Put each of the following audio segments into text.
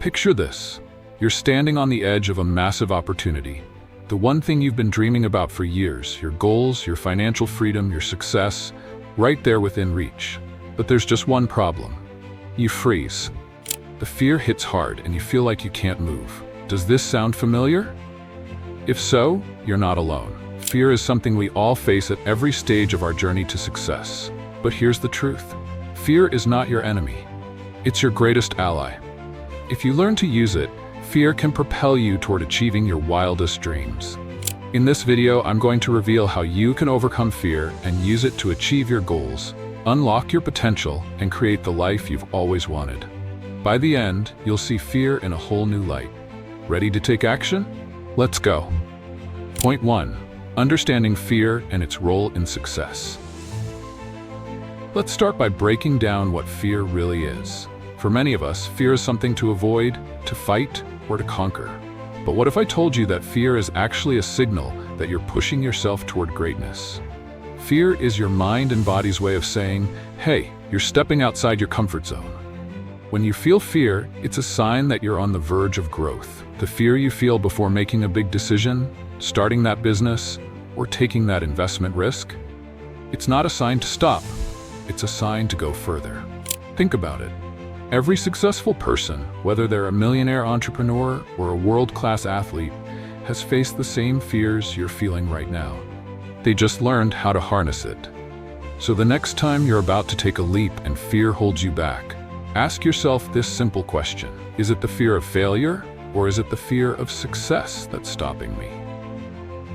Picture this. You're standing on the edge of a massive opportunity. The one thing you've been dreaming about for years, your goals, your financial freedom, your success, right there within reach. But there's just one problem. You freeze. The fear hits hard and you feel like you can't move. Does this sound familiar? If so, you're not alone. Fear is something we all face at every stage of our journey to success. But here's the truth. Fear is not your enemy. It's your greatest ally. If you learn to use it, fear can propel you toward achieving your wildest dreams. In this video, I'm going to reveal how you can overcome fear and use it to achieve your goals, unlock your potential, and create the life you've always wanted. By the end, you'll see fear in a whole new light. Ready to take action? Let's go. Point 1. Understanding fear and its role in success. Let's start by breaking down what fear really is. For many of us, fear is something to avoid, to fight, or to conquer. But what if I told you that fear is actually a signal that you're pushing yourself toward greatness? Fear is your mind and body's way of saying, hey, you're stepping outside your comfort zone. When you feel fear, it's a sign that you're on the verge of growth. The fear you feel before making a big decision, starting that business, or taking that investment risk, it's not a sign to stop. It's a sign to go further. Think about it. Every successful person, whether they're a millionaire entrepreneur or a world-class athlete, has faced the same fears you're feeling right now. They just learned how to harness it. So the next time you're about to take a leap and fear holds you back, ask yourself this simple question. Is it the fear of failure, or is it the fear of success that's stopping me?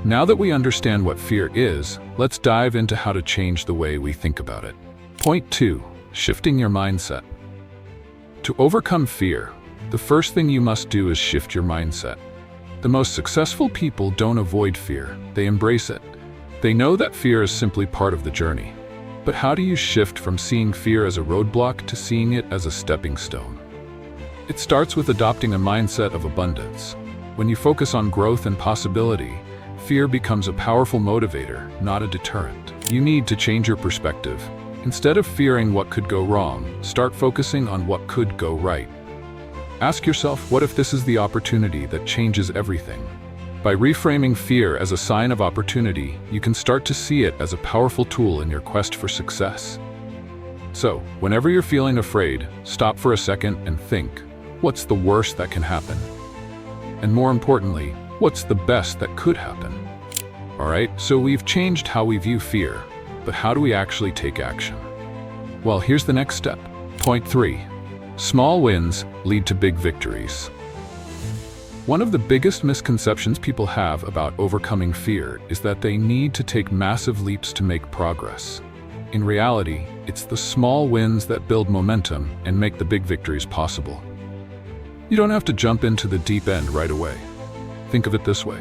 Now that we understand what fear is, let's dive into how to change the way we think about it. Point 2. Shifting your mindset. To overcome fear, the first thing you must do is shift your mindset. The most successful people don't avoid fear, they embrace it. They know that fear is simply part of the journey. But how do you shift from seeing fear as a roadblock to seeing it as a stepping stone? It starts with adopting a mindset of abundance. When you focus on growth and possibility, fear becomes a powerful motivator, not a deterrent. You need to change your perspective. Instead of fearing what could go wrong, start focusing on what could go right. Ask yourself, what if this is the opportunity that changes everything? By reframing fear as a sign of opportunity, you can start to see it as a powerful tool in your quest for success. So, whenever you're feeling afraid, stop for a second and think, what's the worst that can happen? And more importantly, what's the best that could happen? Alright, so we've changed how we view fear. But how do we actually take action? Well, here's the next step. Point 3. Small wins lead to big victories. One of the biggest misconceptions people have about overcoming fear is that they need to take massive leaps to make progress. In reality, it's the small wins that build momentum and make the big victories possible. You don't have to jump into the deep end right away. Think of it this way.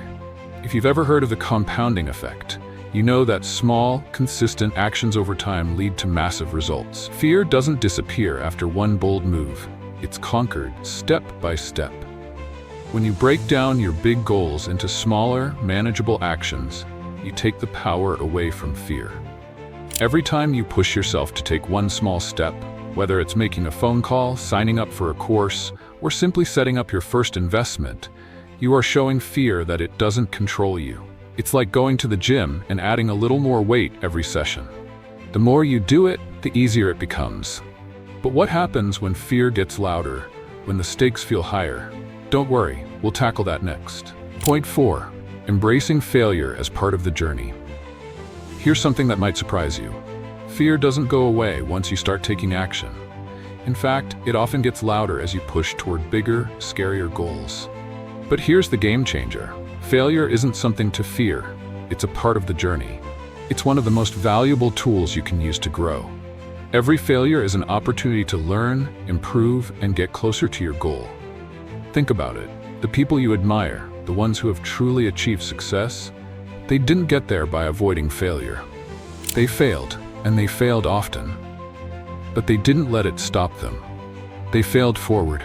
If you've ever heard of the compounding effect, you know that small, consistent actions over time lead to massive results. Fear doesn't disappear after one bold move. It's conquered step by step. When you break down your big goals into smaller, manageable actions, you take the power away from fear. Every time you push yourself to take one small step, whether it's making a phone call, signing up for a course, or simply setting up your first investment, you are showing fear that it doesn't control you. It's like going to the gym and adding a little more weight every session. The more you do it, the easier it becomes. But what happens when fear gets louder, when the stakes feel higher? Don't worry, we'll tackle that next. Point 4. Embracing failure as part of the journey. Here's something that might surprise you. Fear doesn't go away once you start taking action. In fact, it often gets louder as you push toward bigger, scarier goals. But here's the game changer. Failure isn't something to fear, it's a part of the journey. It's one of the most valuable tools you can use to grow. Every failure is an opportunity to learn, improve, and get closer to your goal. Think about it. The people you admire, the ones who have truly achieved success, they didn't get there by avoiding failure. They failed, and they failed often. But they didn't let it stop them. They failed forward.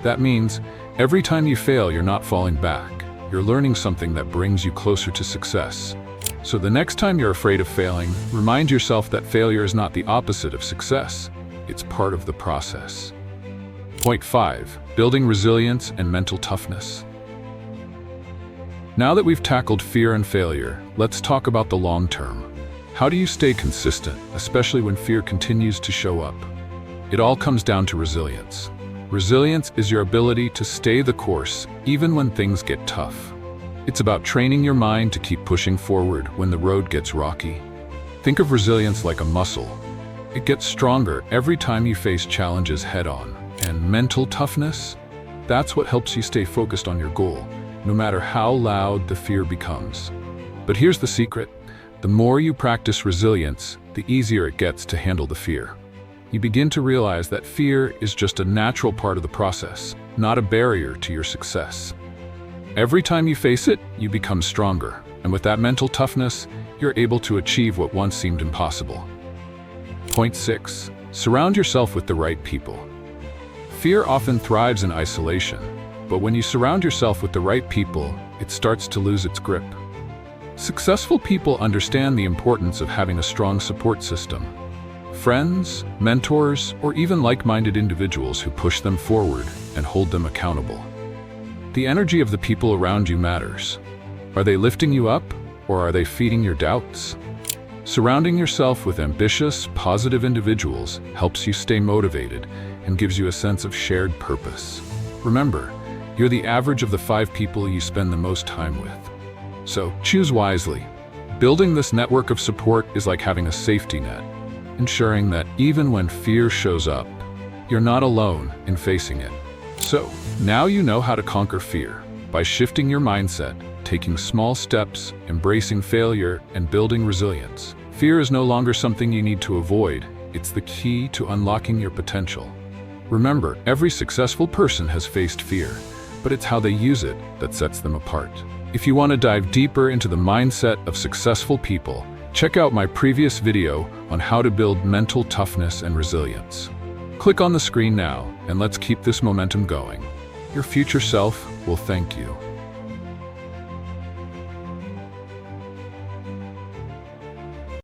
That means, every time you fail, you're not falling back. You're learning something that brings you closer to success. So the next time you're afraid of failing, remind yourself that failure is not the opposite of success. It's part of the process. Point 5. building resilience and mental toughness. Now that we've tackled fear and failure, let's talk about the long term. How do you stay consistent, especially when fear continues to show up? It all comes down to resilience. Resilience is your ability to stay the course, even when things get tough. It's about training your mind to keep pushing forward when the road gets rocky. Think of resilience like a muscle. It gets stronger every time you face challenges head-on. And mental toughness? That's what helps you stay focused on your goal, no matter how loud the fear becomes. But here's the secret. The more you practice resilience, the easier it gets to handle the fear. You begin to realize that fear is just a natural part of the process, not a barrier to your success. Every time you face it, you become stronger, and with that mental toughness, you're able to achieve what once seemed impossible. Point 6. Surround yourself with the right people. Fear often thrives in isolation, but when you surround yourself with the right people, it starts to lose its grip. Successful people understand the importance of having a strong support system. Friends, mentors, or even like-minded individuals who push them forward and hold them accountable. The energy of the people around you matters. Are they lifting you up, or are they feeding your doubts? Surrounding yourself with ambitious, positive individuals helps you stay motivated and gives you a sense of shared purpose. Remember, you're the average of the 5 people you spend the most time with. So choose wisely. Building this network of support is like having a safety net, ensuring that even when fear shows up, you're not alone in facing it. So now you know how to conquer fear by shifting your mindset, taking small steps, embracing failure, and building resilience. Fear is no longer something you need to avoid. It's the key to unlocking your potential. Remember, every successful person has faced fear, but it's how they use it that sets them apart. If you want to dive deeper into the mindset of successful people, check out my previous video on how to build mental toughness and resilience. Click on the screen now, and let's keep this momentum going. Your future self will thank you.